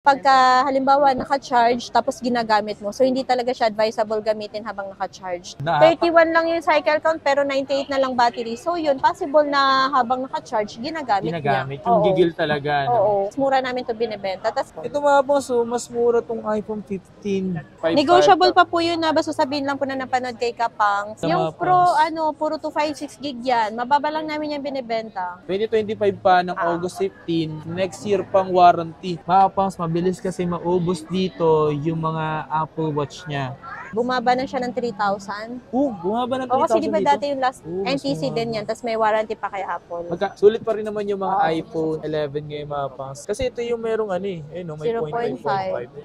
Pagka halimbawa naka-charge tapos ginagamit mo, so hindi talaga siya advisable gamitin habang naka-charge. 31 lang yung cycle count pero 98 na lang battery. So yun, possible na habang naka-charge, ginagamit niya. Yung gigil talaga. Oo. Mas mura namin to binibenta. Ito mga boss, so mas mura tong iPhone 15. Negotiable pa po yun na basta sabihin lang po na napanood kay Kapang. Yung Pro, puro 256 gig yan. Mababa lang namin yung binibenta. 2025 pa ng August 15. Next year pang warranty. Mga Pangs, mabilis kasi maubos dito yung mga Apple Watch niya. Bumaba na siya ng 3,000. Bumaba ng 3,000 kasi di ba dito? dati yung last NTC din yan, tapos may warranty pa kay Apple. Sulit pa rin naman yung mga iPhone 11 ngayon mga Pangs. Kasi ito yung merong may 0.5.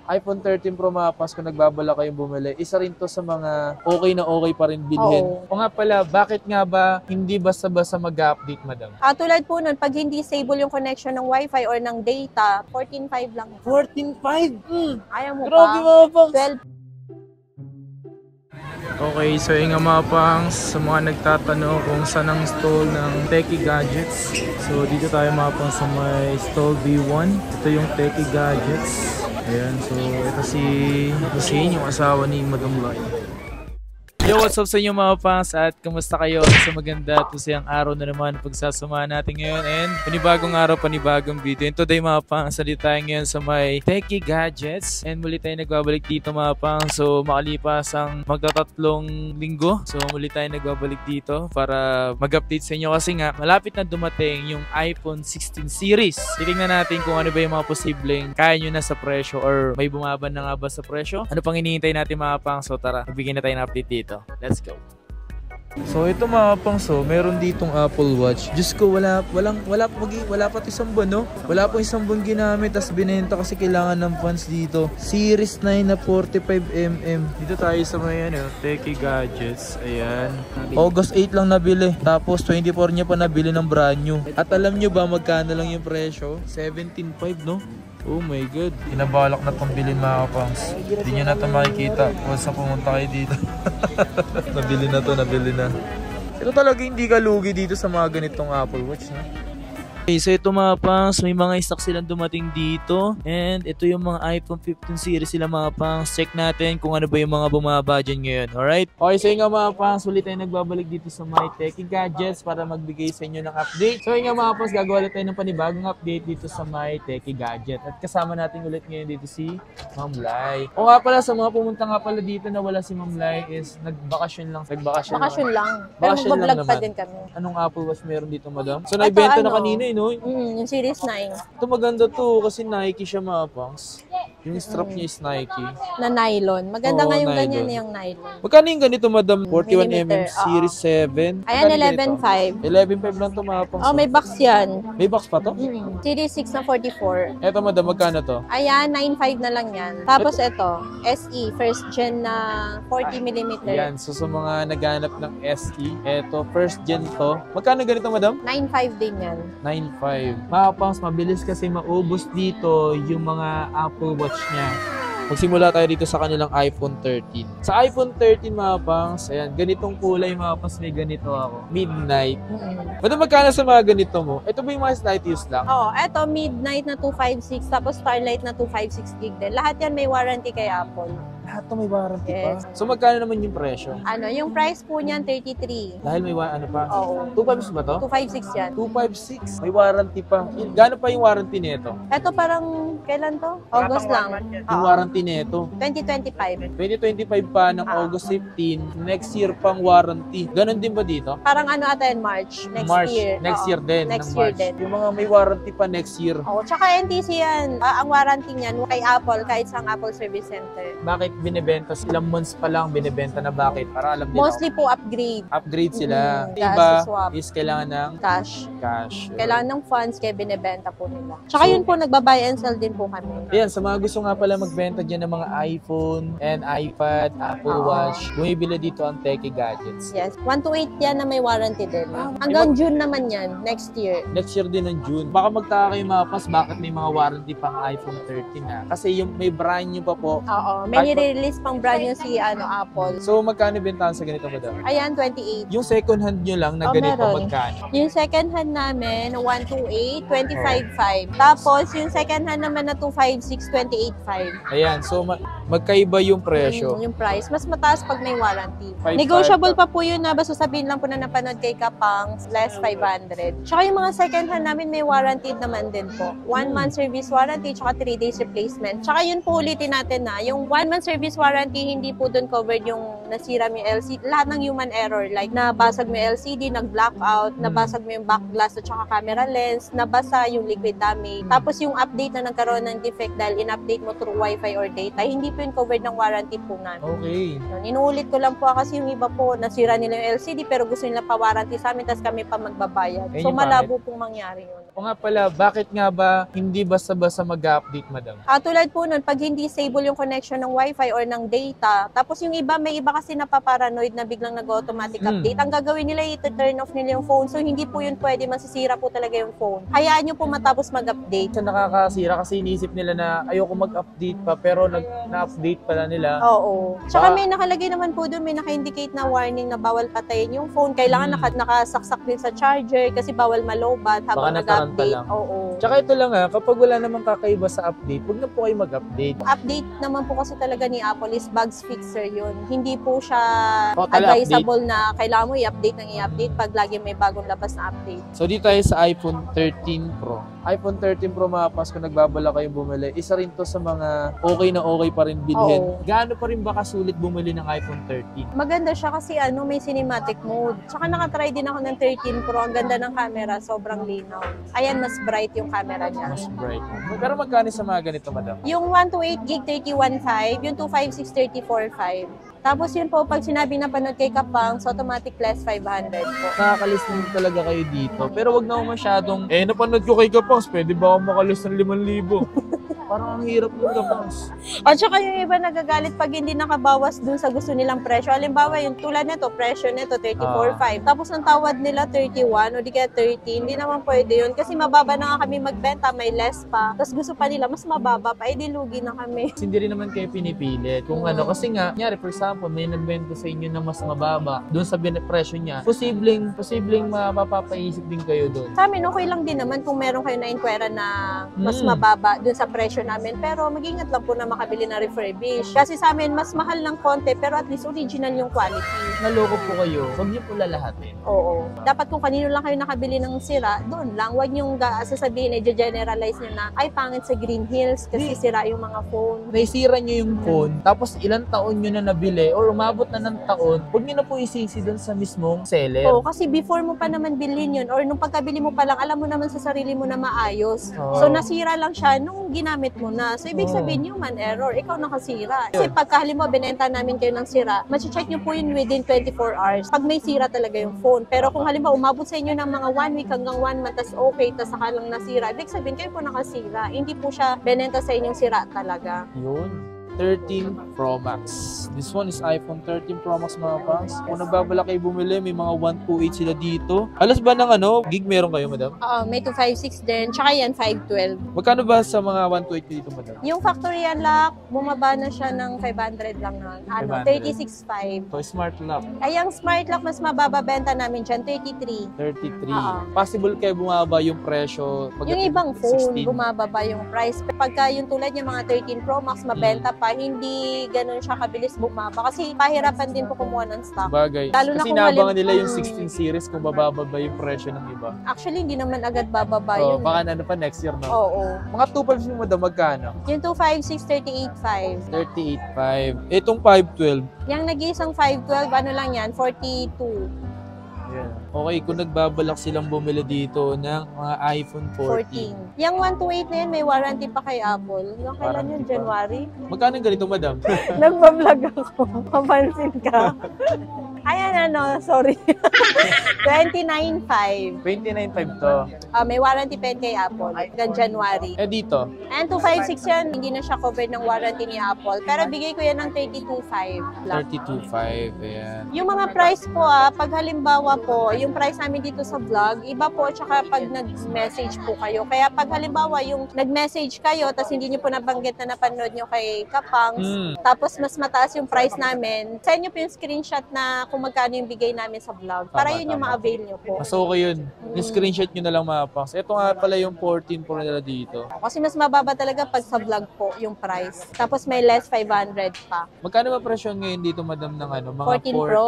iPhone 13 Pro mga Pangs, kung nagbabala kayong bumili, isa rin to sa mga okay pa rin bilhin. O nga pala, bakit nga ba hindi basta-basta mag-update, madam? Tulad po nun, pag hindi stable yung connection ng Wi-Fi or ng data, 14.5 lang. 14.5? Ayaw mo Grabe pa? mga Pangs. 12. Okay, so yung mga Pangs, sa mga nagtatanong kung saan ang stall ng Techie Gadgets. So dito tayo mga Pangs sa may stall B1. Ito yung Techie Gadgets. Ayan, so ito si Hussein, yung asawa ni Madam Lai. Yo, what's up sa inyo mga Pangs at kumusta kayo sa maganda at masayang araw na naman pagsasamahan natin ngayon and panibagong araw, panibagong video. And today mga Pangs, nandito tayo ngayon sa may Techie Gadgets and muli tayo nagbabalik dito mga Pangs. So makalipas ang magtatatlong linggo, so muli tayo nagbabalik dito para mag-update sa inyo kasi nga malapit na dumating yung iPhone 16 series. Titingnan natin kung ano ba yung mga posibleng kaya nyo na sa presyo or may bumaban na nga ba sa presyo. Ano pang hinihintay natin mga Pangs? So tara, magbigyan na tayo ng update dito. Let's go. So ito mga Pangs, meron ditong Apple Watch. Diyos ko, wala pa ito isang buwan, no? Wala pa isang buwan ginamit, tas binenta kasi kailangan ng funds dito. Series 9 na 45mm. Dito tayo sa may Techie Gadgets. Ayan. August 8 lang nabili. Tapos 24 niya pa nabili ng brand new. At alam nyo ba magkano lang yung presyo? 17.5, no? Oh my God. Kinabalak na itong bilhin mga Pangs. Hindi nyo na ito makikita. Once na pumunta kayo dito. Nabili na. Pero talaga hindi ka lugi dito sa mga ganitong Apple Watch, no? Okay, so ito mga Pangs, may mga stock silang dumating dito. And ito yung mga iPhone 15 series sila mga Pangs. Check natin kung ano ba yung mga bumaba dyan ngayon. Alright? Okay, so yung mga Pangs, ulit tayo nagbabalik dito sa My Techie Gadgets para magbigay sa inyo ng update. So yung mga Pangs, gagawa ulit tayo ng panibagong update dito sa My Techie Gadget. At kasama natin ulit ngayon dito si Ma'am Lai. O nga pala, sa mga pumunta nga pala dito na wala si Ma'am Lai is nagbakasyon lang. Bakasyon lang. Pero Bakasyon lang mag-vlog pa naman. din kami. Anong Apple Watch meron dito, madam? So naibenta na kanina no? Yung Series 9. Ito maganda to kasi Nike siya mga Pangs. Yung strap niya is Nike. Na nylon. Maganda nga yung nylon. ganyan yung nylon. Magkano yung ganito madam? 41mm Series 7. Ayan, 11.5. 11.5 lang to mga Pangs. May box yan. May box pa to? Series 6 na 44. Eto madam, magkano to? Ayan, 9.5 na lang yan. Tapos ito, SE, first gen na 40mm. Ayan, so sa mga naghanap ng SE, eto, first gen to. Magkano ganito madam? 9.5 din yan. 9.5. Mga Pangs, mabilis kasi maubos dito yung mga Apple Watch niya. Magsimula tayo dito sa kanilang iPhone 13. Sa iPhone 13 mga Pangs, ayan, ganitong kulay mga Pangs, may ganito ako. Midnight. Madam, magkano sa mga ganito mo? Ito ba yung mga slight use lang? Oo, eto midnight na 256, tapos Starlight na 256 gig din. Lahat yan may warranty kay Apple. Lahat to may warranty Yes. pa. So magkano naman yung presyo? Yung price po niyan 33. Dahil may ano pa? Oo. 256 ba to? 256 yan. 256. May warranty pa. Gano'n pa yung warranty nito? Eto parang, kailan to? August lang. Yung warranty nito. 2025. 2025 pa ng August 15. Next year pang warranty. Ganon din ba dito? Parang ata yan, March. Next year. Next Oo. year din. Next ng year March. din. Yung mga may warranty pa next year. Oo, tsaka NTC yan. Ang warranty niyan kay Apple, kahit sa Apple Service Center. Bakit binibenta? Ilang months pa lang binibenta na bakit? Para alam nila. Mostly po upgrade. Upgrade sila. Mm, Iba swap. is kailangan ng Cash. cash. Kailangan ng funds, kaya binibenta po nila. Tsaka yun po, nagbabuy and sell din po kami. Ayan, sa mga gusto nga pala magbenta dyan ng mga iPhone and iPad, Apple Watch, bumibili dito ang Techie Gadgets. Yes. 1 to 8 yan na may warranty din. Hanggang June naman yan, next year. Next year din ng June. Baka magtaka kayo mga pas, bakit may mga warranty pang iPhone 13 na? Kasi yung may brand new pa po. Oo, may Kahit Nire-release pang brand new si Apple. So, magkano bentahan sa ganito, madam? Ayan, 28. Yung second hand nyo lang na ganito, meron. magkano? Yung second hand namin, 128, 25.5. Tapos, yung second hand naman na 256, 28.5. Ayan, so magkaiba yung presyo. Yung price. Mas mataas pag may warranty. 5.5 Negotiable pa po yun na basta sabihin lang po na napanood kay Kapang, less 500. Tsaka yung mga second hand namin may warranty naman din po. 1 month service warranty, tsaka 3 days replacement. Tsaka yun po ulitin natin na, yung 1 month service warranty, hindi po dun covered yung nasira mo yung LCD. Lahat ng human error, like nabasag mo yung LCD, nag-blackout, nabasag mo yung back glass at tsaka camera lens, nabasa yung liquid damage. Tapos yung update na nagkaroon ng defect dahil in-update mo through Wi-Fi or data, hindi po yung covered ng warranty po namin. Okay. Yun, inuulit ko lang po kasi yung iba po, nasira nila yung LCD pero gusto nila pa-warranty sa amin, tapos kami pa magbabayad. Ayun So yung malabo pong mangyari yun. O nga pala, bakit nga ba hindi basta-basta mag-update, madam? Tulad po nun, pag hindi stable yung connection ng Wi-Fi or ng data, tapos yung iba, may iba kasi napaparanoid na biglang nag-automatic update. Ang gagawin nila, i-turn off nila yung phone. So hindi po yun pwede, masisira po talaga yung phone. Hayaan nyo po matapos mag-update. Sa nakakasira kasi inisip nila na ayoko mag-update pa, pero na-update pala nila. Oo. Tsaka may nakalagay naman po doon, may naka-indicate na warning na bawal patayin yung phone. Kailangan nakasaksak din sa charger kasi bawal malobat habang Baka nag-update. lang. Oo. Tsaka ito lang kapag wala namang kakaiba sa update, huwag na po kayo mag-update. Update naman po kasi talaga ni Apple is bugs fixer yun. Hindi po siya Total advisable na kailangan mo i-update ng i-update pag lagi may bagong labas na update. So dito tayo sa iPhone 13 Pro. iPhone 13 Pro mga pas, kung nagbabala kayong bumili, isa rin to sa mga okay na okay pa rin bilhin. Oo. Gaano pa rin ba kasulit bumili ng iPhone 13? Maganda siya kasi may cinematic mode. Tsaka nakatry din ako ng 13 Pro. Ang ganda ng camera, sobrang linaw. Ayan, mas bright yung camera niya. Mas bright. Pero magkano sa mga ganito, madam? Yung 128 gig 31.5, yung 256 34.5. Tapos yun po, pag sinabi na panood kay Kapang, so automatic less 500 po. Nakaka-listen talaga kayo dito. Pero wag na ako masyadong, napanood ko kay Kapangs, pwede ba ako makalis ng 5,000? Parang ang hirap ng Kapangs. At saka yung iba nagagalit pag hindi nakabawas dun sa gusto nilang presyo. Halimbawa, yung tulad nito, presyo nito 34.5. Tapos ang tawad nila 31 o di kaya 30. Hindi naman pwede yun. Kasi mababa na nga kami magbenta, may less pa. Tapos gusto pa nila, mas mababa pa. Di lugi na kami. Kasi hindi rin naman kayo pinipilit. Kung kasi nga, nyari for example, may nagbenta sa inyo na mas mababa doon sa presyo niya, posibleng mapapaisip din kayo doon. Sa amin, okay lang din naman kung meron kayo na inquire na mas mababa doon sa presyo namin. Pero mag-ingat lang po na makabili na refurbish. Kasi sa amin, mas mahal ng konti, pero at least original yung quality. Naloko po kayo, huwag niyo po lalahatin. Oo. Dapat kung kanino lang kayo nakabili ng sira, doon lang. Huwag niyong sasabihin, i-generalize niyo na, ay, pangit sa Green Hills kasi sira yung mga phone. Naisira niyo yung phone, tapos ilang taon niyo na nabili, or umabot na ng taon, huwag niyo na po isisi doon sa mismong seller. Oo, kasi before mo pa naman bilhin yun, or nung pagkabili mo pa lang, alam mo naman sa sarili mo na maayos. Oo. So, nasira lang siya nung ginamit mo na. So, ibig sabihin, human error, ikaw nakasira. Kasi pagka halimbawa, binenta namin kayo ng sira, check nyo po yun within 24 hours. Pag may sira talaga yung phone. Pero kung halimbawa, umabot sa inyo ng mga 1 week hanggang 1 month, tas okay, tas saka lang nasira, ibig sabihin, kayo po nakasira. Hindi po siya binenta sa inyong sira talaga. Yun. 13 Pro Max. This one is iPhone 13 Pro Max mga pangs. Kung nagbabala kayo bumili, may mga 128 sila dito. Alas ba ng gig meron kayo, madam? Oo, may 256 din. Tsaka yan, 512. Magkano ba sa mga 128 dito, madam? Yung factory unlock, bumaba na siya ng 500 lang na. 36.5. So, smart lock. Ay, ang smart lock, mas mababa benta namin dyan, 33. 33. Oo. Possible kayo bumaba yung presyo. Yung ibang phone, 16. bumababa yung price. Pagka yung tulad niya mga 13 Pro Max, mabenta pa, hindi ganun siya kabilis bumaba. Kasi pahirapan din po kumuha ng stock. Bagay. Lalo na Kasi kung naabangan nila yung 16 series kung bababa ba yung presyo ng iba. Actually, hindi naman agad bababa Oh, yun. baka pa next year, no? Oo. Mga 2.5 yung madam, magkano? Yung 256, 38.5. 38.5. Itong 512. Yung nag-iisang 512, ano lang yan, 42. Yeah. Okay, kung nagbabalak silang bumili dito ng mga iPhone 14. 14. Yung 128 na yun, may warranty pa kay Apple. Yung kailan yun? Warranty pa. January? Magkano ganito, madam? Nagbablog ako. Mapansin ka. Ayan, sorry. 29.5. 29.5 to. May warranty pa yun kay Apple hanggang January. Eh dito, And 256 yan, hindi na siya covered ng warranty ni Apple. Pero bigay ko yan ng 32.5 lang. 32.5. Ayan. Yung mga price po, pag halimbawa po, yung price namin dito sa vlog, iba po tsaka pag nag-message po kayo. Kaya pag halimbawa yung nag-message kayo, tapos hindi nyo po nabanggit na napanood nyo kay Kapangs, tapos mas mataas yung price namin, send nyo po yung screenshot na kung magkano yung bigay namin sa vlog. Para yun yung ma-avail nyo po. Mas okay yun. Yung screenshot nyo na lang mga Pangs. Ito nga pala yung 14 Pro nila dito. Kasi mas mababa talaga pag sa vlog po yung price. Tapos may less 500 pa. Magkano ba presyo ngayon dito, madam, ng ano? Mga 14 Pro?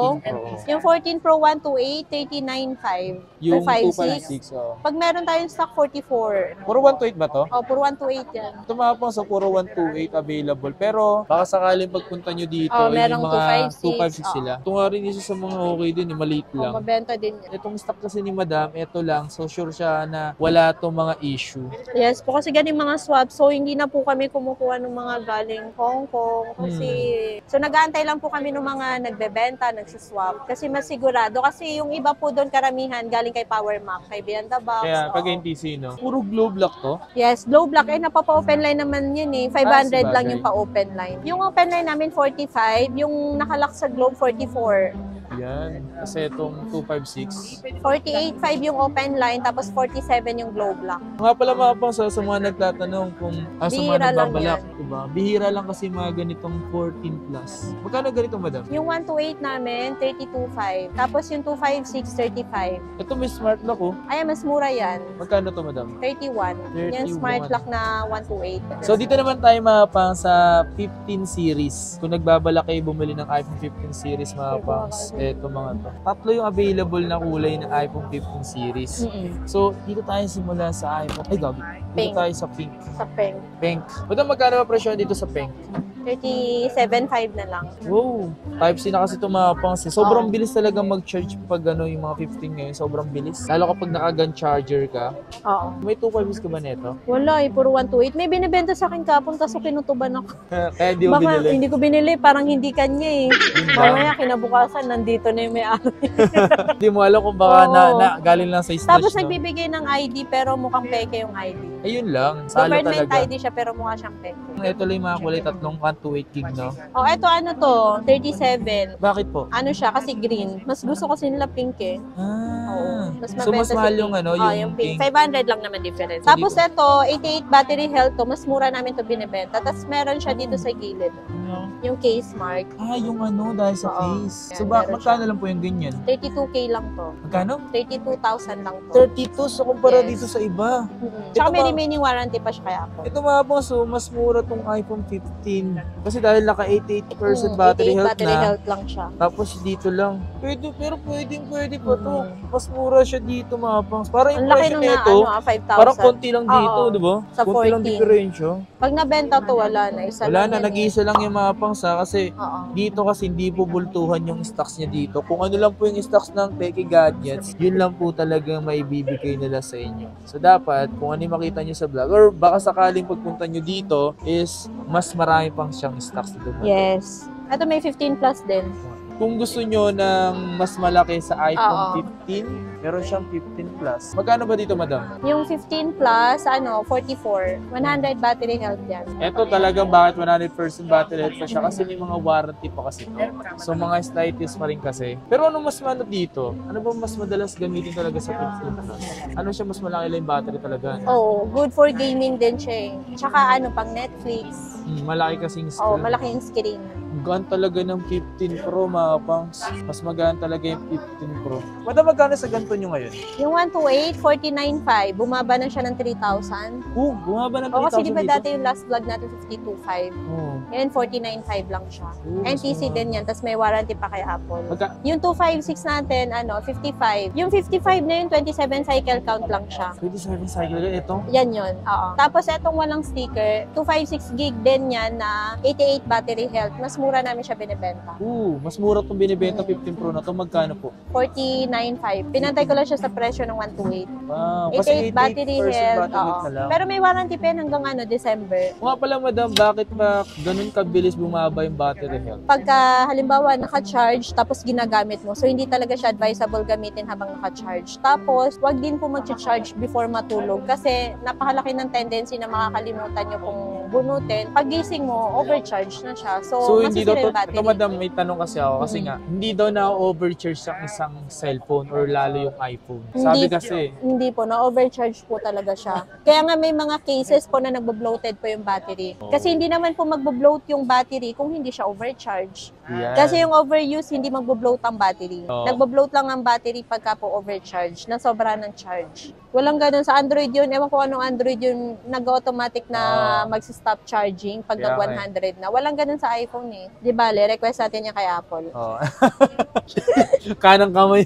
Yung 14 Pro 128, 39.5. Yung 56. 256, oh. Pag meron tayong stock, 44. Puro 128 ba to? O, puro 128 yan. Ito mga Pangs, so puro 128 available. Pero baka sakaling pagpunta nyo dito, merong yung mga 256. 256 sila. Ito nga rin isa sa mga okay din, maliit lang. Mabenta din yan. Itong stock kasi ni madam, ito lang. So sure siya na wala itong mga issue. Yes po, kasi ganing mga swab. So, hindi na po kami kumukuha ng mga galing Hong Kong. Kasi, so nag-aantay lang po kami ng mga nagbebenta, nagsiswab. Kasi mas sigurado. Kasi yung iba po doon karamihan galing kay Power Mac, kay Bianda Box. Kaya pag NTC, no? Puro globe lock to. Yes, glow black. Eh, napapa-open line naman yun eh. 500 lang sabagay. yung pa-open line. Yung open line namin, 45. Yung nakalock sa globe, 44. Yan. Kasi itong 256. 48.5 yung open line, tapos 47 yung glow black. Nga pala mga Pangs, sa mga nagtatanong kung sa mga Bihira lang nagbabalak, diba? Bihira lang kasi mga ganitong 14 plus. Magkano ganito, madam? Yung 128 namin, 32.5. Tapos yung 256, 35. Ito may smart lock, oh. Ay, mas mura yan. Magkano to, madam? 31. Yan 31. smart lock na 128. So dito naman tayo mga Pangs sa 15 series. Kung nagbabalak kayo bumili ng iPhone 15 series mga Pangs, eto mga to. Tatlo yung available na kulay ng iPhone 15 series. So dito tayo simula sa iPhone. Ay, gabi. Dito Pink. tayo sa pink. Sa peng. Pink. Madam, magkano ba presyo dito sa pink? 37.5 na lang. Wow. Type-C na kasi ito mga Pangs. Sobrang bilis talaga mag-charge pag ano, yung mga 15 ngayon. Sobrang bilis. Lalo kapag naka-gun charger ka. Oo. May 256 ka ba neto? Wala eh, puro 128. May binibenta sa akin kapon, kaso kinutuban ako. Kaya di mo Baka binili. hindi ko binili, parang hindi kanya eh. ba? Mamaya kinabukasan, nandito na yung may-ari. Hindi mo alam kung baka Oo. na galing lang sa snatch. Tapos no? nagbibigay ng ID, pero mukhang peke yung ID. Ayun lang. Salo Government talaga. ID siya, pero mukha siyang peke. Ito lang yung mga kulay, tatlong 128 gig, no? Oh, eto ano to, 37. Bakit po? Ano siya, kasi green. Mas gusto kasi nila pink eh. Ah. Mas So, mas mabenta mahal si yung pink. ano, Oh, yung pink. 500 lang naman difference. So, Tapos ito, 88 battery health to, mas mura namin to binibenta. Tapos meron siya dito sa gilid. Ano? Yung case mark. Ah, yung ano, dahil sa Oo. face. Yan, So, meron magkano lang po yung ganyan? 32K lang to. Magkano? 32,000 lang to. 32, so kumpara Yes. dito sa iba. Tsaka Ito may ba- remaining warranty pa siya kaya ako. Ito mga boss, so mas mura tong iPhone 15. Kasi dahil naka 88% battery 88 health battery na. health lang siya. Tapos dito lang. Pwede, pero pwede pa to. Mas mura siya dito mga pangs. Parang Ang yung laki presyo nung nito, 5,000. parang konti lang dito, Oo. di ba? Sa Konti lang 14. diferensya. Pag nabenta to, wala na. Isa Wala lang na, yan nag-iisa lang yung mga pangs ha, kasi Oo. dito kasi hindi bubultuhan yung stocks niya dito. Kung ano lang po yung stocks ng Techie Gadgets, yun lang po talaga may bibigay nila sa inyo. So dapat, kung ano yung makita nyo sa vlog, or baka sakaling pagpunta nyo dito, is mas marami pang siyang stocks dito. Yes. Ito may 15 plus din. Kung gusto nyo ng mas malaki sa Oo. iPhone 15, meron siyang 15 plus. Magkano ba dito, madam? Yung 15 plus, 44. 100 battery health yan. Ito talagang bakit 100% battery health pa siya kasi may mga warranty pa kasi ito. So mga slightest pa rin kasi. Pero ano mas ano dito? Ano ba mas madalas gamitin talaga sa 15 plus? Ano siya mas malaki lang yung battery talaga? Oh, good for gaming din siya eh. Tsaka pang Netflix. Malaki kasing Oh, screen. malaki yung screen. Gaan talaga ng 15 Pro mga pangs. Mas magaan talaga yung 15 Pro. Madam, magkano sa ganito nyo ngayon? Yung 128, 49.5. Bumaba na siya ng 3,000. Bumaba ng 3,000 O kasi di ba dito? dati yung last vlog natin 52.5. Oo. Ngayon 49.5 lang siya. Mas NTC mahal. din yan, tapos may warranty pa kay Apple. Magka- Yung 256 natin, 55. Yung 55 na yun, 27 cycle count lang siya. 27 cycle ito? Yan yun, oo. Tapos etong walang sticker, 256 gig din yan na 88 battery health. Mas mura namin siya binibenta. Mas mura itong binibenta 15 Pro na to. Magkano po? 49.5. Pinantay ko lang siya sa presyo ng 128. Wow. 88 battery health, battery oo. na lang. Pero may warranty pa yan hanggang December. Nga pala madam, bakit ba ganun kabilis bumaba yung battery health? Pagka halimbawa naka-charge tapos ginagamit mo, so hindi talaga siya advisable gamitin habang naka-charge. Tapos, wag din po mag-charge before matulog kasi napakalaki ng tendency na makakalimutan nyo kung bunutin. Pag gising mo, overcharge na siya. So hindi daw masisira to, yung battery. ito madam, may tanong kasi ako kasi nga, hindi daw na overcharge ang isang cellphone or lalo yung iPhone. Sabi kasi, Hindi po, na-overcharge po talaga siya. Kaya nga may mga cases po na nagbo-bloated po yung battery. Kasi hindi naman po magbo-bloat yung battery kung hindi siya overcharge. yan. Kasi yung overuse, hindi magbo-bloat ang battery. Oo. Nagbo-bloat lang ang battery pagka po overcharge, na sobra ng charge. Walang ganun sa Android yun. Ewan ko anong Android yun, nag-automatic na mag-stop charging pag Kaya nag-100 na. Walang ganun sa iPhone eh. Di bale, request natin niya kay Apple. Oh. Kanang kamay.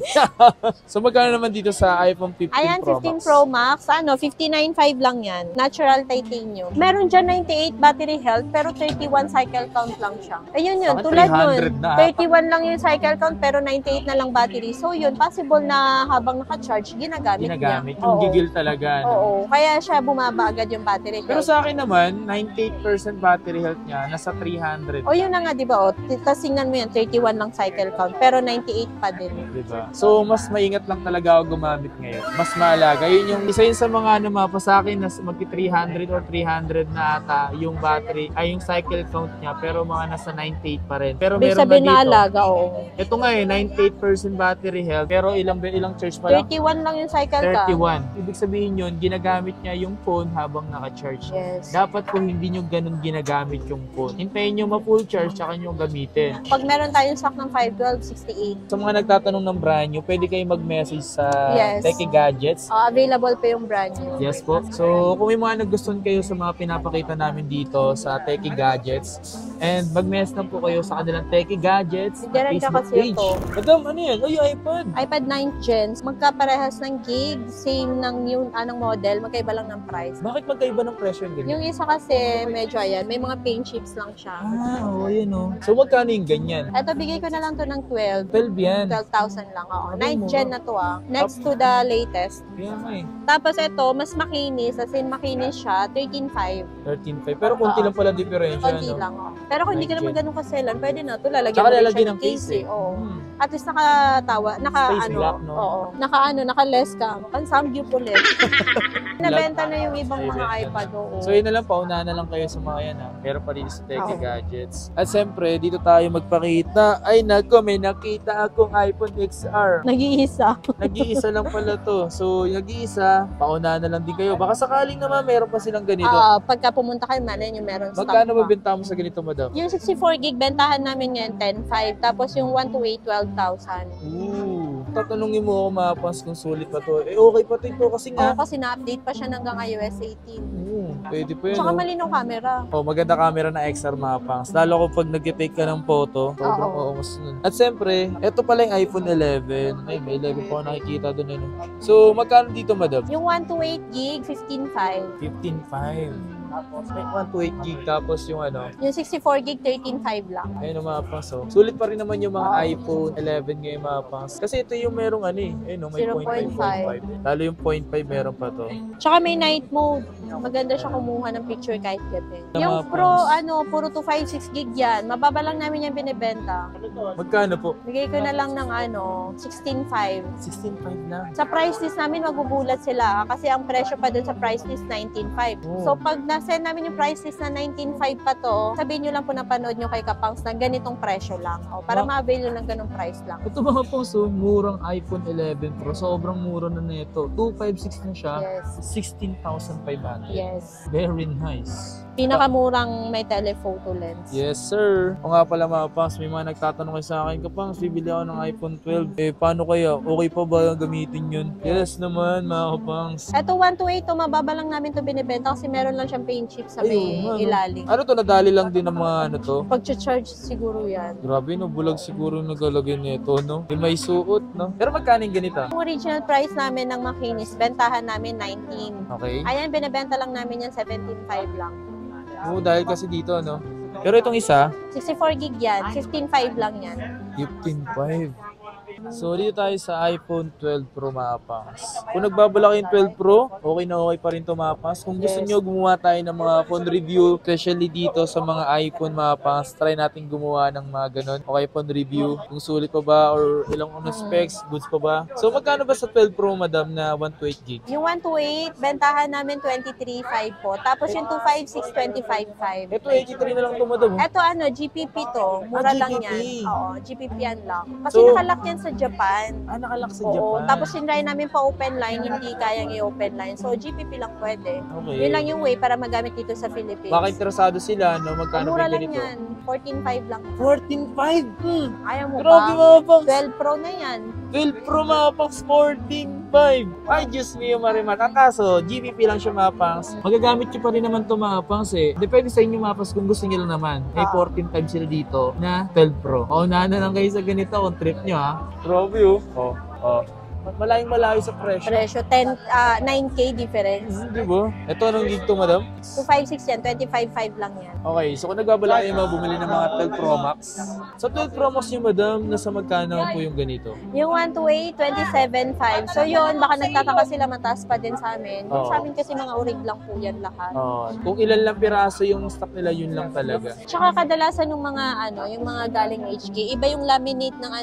So magkano naman dito sa iPhone 15 Ayan, Pro 15 Max? Pro Max, 59.5 lang yan. Natural titanium. Meron dyan 98 battery health, pero 31 cycle count lang siya. Ayun yun, Bakit tulad 300 nun. na? 31 lang yung cycle count, pero 98 na lang battery. So yun, possible na habang naka-charge, ginagamit niya. Yung gigil talaga. No? Oo, kaya siya bumaba agad yung battery Pero health. sa akin naman, 98% battery health niya, nasa 300. O yun na nga, di ba? O, tapos tingnan mo yan, 31 lang cycle count, pero 98 pa din. Diba? So, mas maingat lang talaga ako gumamit ngayon. Mas maalaga. Yun yung isa yun sa mga pa sa akin na magti 300 or 300 na ata yung battery, ay yung cycle count niya, pero mga nasa 98 pa rin. Pero Ibig meron sabihin na na dito. alaga, oo. Ito nga 98% battery health, pero ilang charge pa lang? 31 lang yung cycle count. 31. Ibig sabihin yun, ginagamit niya yung phone habang naka-charge. Yes. Dapat kung hindi nyo ganun ginagamit yung phone, hintayin nyo ma-full charge tsaka nyo gamitin. Pag meron tayong stock ng 512, 68. Sa mga nagtatanong ng brand nyo, pwede kayo mag-message sa Yes. Techie Gadgets. Available pa yung brand new. Yes po. So, kung may mga nagustuhan kayo sa mga pinapakita namin dito sa Techie Gadgets, and mag-message lang po kayo sa kanilang Techie Gadgets Diyan ka Facebook kasi page. ito. Madam, ano yan? Ay, iPad. iPad 9th Gen, magkaparehas ng gig, same ng new model, magkaiba lang ng price. Bakit magkaiba ng presyo yung ganyan? Yung isa kasi, medyo ayan, may mga paint chips lang siya. Oo, yun o. So, magkano yung ganyan? Eto, bigay ko na lang to ng 12. 12 yan. 12,000 lang, oo. Ay, 9th mura. Gen na to ah. Next to the latest. Kaya nga eh. Tapos ito, mas makinis, as in makinis siya, 13.5. 13.5. Pero konti lang pala diferensya, Konti no? lang, oh. Pero kung hindi ka 9th naman Gen. ganun kaselan, pwede na to. Lalagyan Tsaka mo rin lalagyan siya ng case eh. Oo. Hmm. At least naka Space lock, no? Oo. Naka-less ka. Pansamgyup ulit. Nabenta na yung ibang mga iPad, oo. So yun na lang, paunahan na lang kayo sa mga yan ha. Meron pa dito sa Techie Oo. Gadgets. At siyempre, dito tayo magpakita. Ay nako, may nakita akong iPhone XR. Nag-iisa. Nag-iisa lang pala to. So, nag-iisa, paunahan na lang din kayo. Baka sakaling naman, meron pa silang ganito. Pagka pumunta kayo, malay nyo meron stock Magkano pa. mabenta mo sa ganito, madam? Yung 64 gig, bentahan namin ngayon 10.5. Tapos yung 128, 12,000. Ooh. Tatanungin mo ako, Mapans, kung sulit pa to. Eh, okay pa to ito kasi Oo, nga. kasi na-update pa siya hanggang iOS 18. Pwede pa yun. Tsaka oh. malinaw camera. Oh, maganda camera na XR Mapangs. Lalo kung pag nag-take ka ng photo. Sobrang Oo. mas nun. At siyempre, eto pala yung iPhone 11. Ay, may 11 pa ako nakikita doon. Ano. So, magkano dito, madam? Yung 128 gig, 15.5. 15.5. May 128 gig. Tapos yung ano. Yung 64 gig, 13.5 lang. Ayun ang Mapangs. Oh. Sulit pa rin naman yung mga iPhone 11 ngayon Mapangs. Kasi ito yung merong ano eh. Ayun, may 0.5. Lalo yung 0.5 meron pa to. Tsaka may night mode. Maganda siya kumuha ng picture kahit gabi. Yung Mga Pro, puro 256 gig yan. Mababa lang namin yung binibenta. Magkano po? Bigay ko na lang ng 16.5. 16.5 na. Sa price list namin, magugulat sila. Kasi ang presyo pa dun sa price list, 19.5. Oh. So, pag na-send namin yung price list na 19.5 pa to, sabihin nyo lang po na panood nyo kay Kapangs na ganitong presyo lang. O, para ma-avail nyo ng ganong price lang. Ito mga pang murang iPhone 11 Pro. Sobrang mura na nito. 256 na siya. Yes. 16,500. Yes. Very nice. Pinakamurang may telephoto lens. Yes, sir. O nga pala mga pangs, may mga nagtatanong kayo sa akin, Kapangs, bibili ako ng iPhone 12. Eh, paano kaya? Okay pa ba gamitin yun? Yes naman, mga Kapangs. Eto 128 to, mababa lang namin to binibenta kasi meron lang siyang paint chip sa may ilalim. Ano to, nadali lang din ng mga ano to? Pag-charge siguro yan. Grabe no, bulag siguro yung nagalagay nito, no? May suot, no? Pero magkano yung ganito? Yung original price namin ng makinis, bentahan namin 19. Okay. Ayan, binibenta lang namin yan 17.5 lang. Oo, dahil kasi dito, no? Pero itong isa, 64 gig yan, 15.5 lang yan. 15.5. So, dito tayo sa iPhone 12 Pro mga pangs. Kung nagbabala kayong 12 Pro, okay na okay pa rin ito mga pangs. Kung gusto nyo gumawa tayo ng mga phone review, especially dito sa mga iPhone mga pangs, try natin gumawa ng mga ganun. Okay, phone review, kung sulit pa ba or ilang specs, goods pa ba. So, magkano ba sa 12 Pro, madam, na 128 gig? Yung 128, bentahan namin 23.5 po. Tapos yung 256, 25.5. Ito, 83 na lang ito, madam. Eto GPP to. Mura lang GPP. yan. Oo, GPP yan lang. Kasi So, nakalock yan sa sa Japan. Nakalak sa Oo, Japan. tapos sinry namin pa open line, hindi kayang i-open line. So, GPP lang pwede. Okay. Yun lang yung way para magamit dito sa Philippines. Baka interesado sila, no? Magkano Mura kayo lang ganito? yan. 14.5 lang. 14.5? Ayaw mo Grabe ba? mga pangs. 12 Pro na yan. 12 Pro mga pangs, 14.5. Ay, Diyos mio Marimat. Ang kaso, GPP lang siya mga pangs. Magagamit nyo pa rin naman ito mga pangs eh. Depende sa inyo mga pangs kung gusto nyo lang naman. May 14.5 sila dito na 12 Pro. O, unahan na lang kayo sa ganito kung trip nyo ha. Grabe oh. Oh. Malayong malayo sa presyo. Presyo, 9K difference. Di ba? Ito anong gig to, madam? 256 yan, 25.5 lang yan. Okay, so kung nagbabala kayo mga bumili ng mga 12 Pro Max. Sa 12 Pro Max nyo, madam, nasa magkano po yung ganito? Yung 128, 27.5. So yun, baka nagtataka sila mataas pa din sa amin. Yung sa amin kasi mga urig lang po yan lahat. Kung ilan lang piraso yung stock nila, yun lang talaga. Tsaka kadalasan ng mga yung mga galing HK, iba yung laminate ng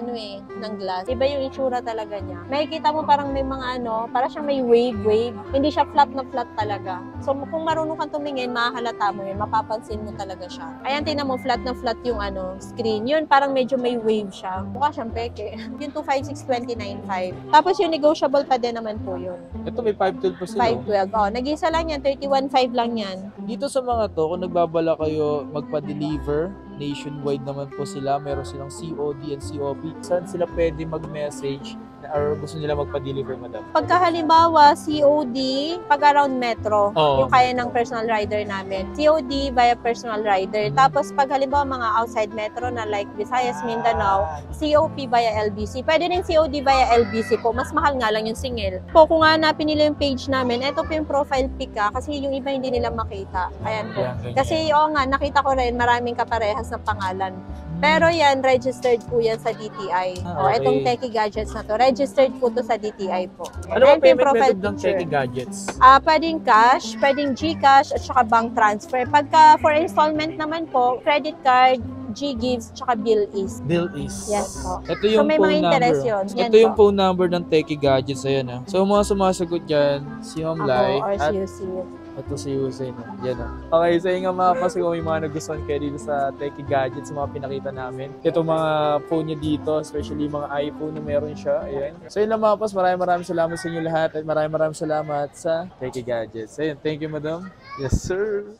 ng glass. Iba yung itsura talaga niya. Makikita mo parang may mga para siyang may wave. Hindi siya flat na flat talaga. So kung marunong kang tumingin, mahahalata mo yun, mapapansin mo talaga siya. Ayan, tingnan mo, flat na flat yung screen. Yun, parang medyo may wave siya. Mukha siyang peke. Yung 256, 29.5. Tapos yung negotiable pa din naman po yun. Ito may 512 pa sila. 512. Oh, nag-isa lang yan, 31.5 lang yan. Dito sa mga to, kung nagbabala kayo magpa-deliver, nationwide naman po sila. Meron silang COD and COP. Saan sila pwede mag-message or gusto nila magpa-deliver, madam? Pagka halimbawa, COD, pag around metro, Oo. yung kaya ng personal rider namin. COD via personal rider. Tapos pag halimbawa mga outside metro na like Visayas, Mindanao, COP via LBC. Pwede rin COD via LBC po. Mas mahal nga lang yung singil. Po, kung hanapin nila yung page namin, ito po yung profile pic kasi yung iba hindi nila makita. Ayan po. Ayan, ganyan. Kasi nakita ko rin maraming kaparehas na pangalan. Pero yan, registered po yan sa DTI. Okay. Itong Techie Gadgets na to, registered po to sa DTI po. Ano ba Ayan po yung payment profile method ng picture. Techie Gadgets? Pwedeng cash, pwedeng GCash, at saka bank transfer. Pagka for installment naman po, credit card, G-Gives, tsaka Bill East. Bill is. Yes po. Ito yung So may phone mga interest number. yun. Yan Ito yung po. phone number ng Techie Gadgets. Ayan. So mga sumasagot dyan, si Ma'am Lai. Ako or At CUC. ito si Hussein. Yan. Okay, so yung mga kasi kung may mga nagustuhan kayo dito sa Techie Gadgets, mga pinakita namin. Ito mga phone niya dito, especially mga iPhone na meron siya. Ayan. So yun lang mga pas, maraming salamat sa inyo lahat at maraming salamat sa Techie Gadgets. Ayan, thank you madam. Yes sir.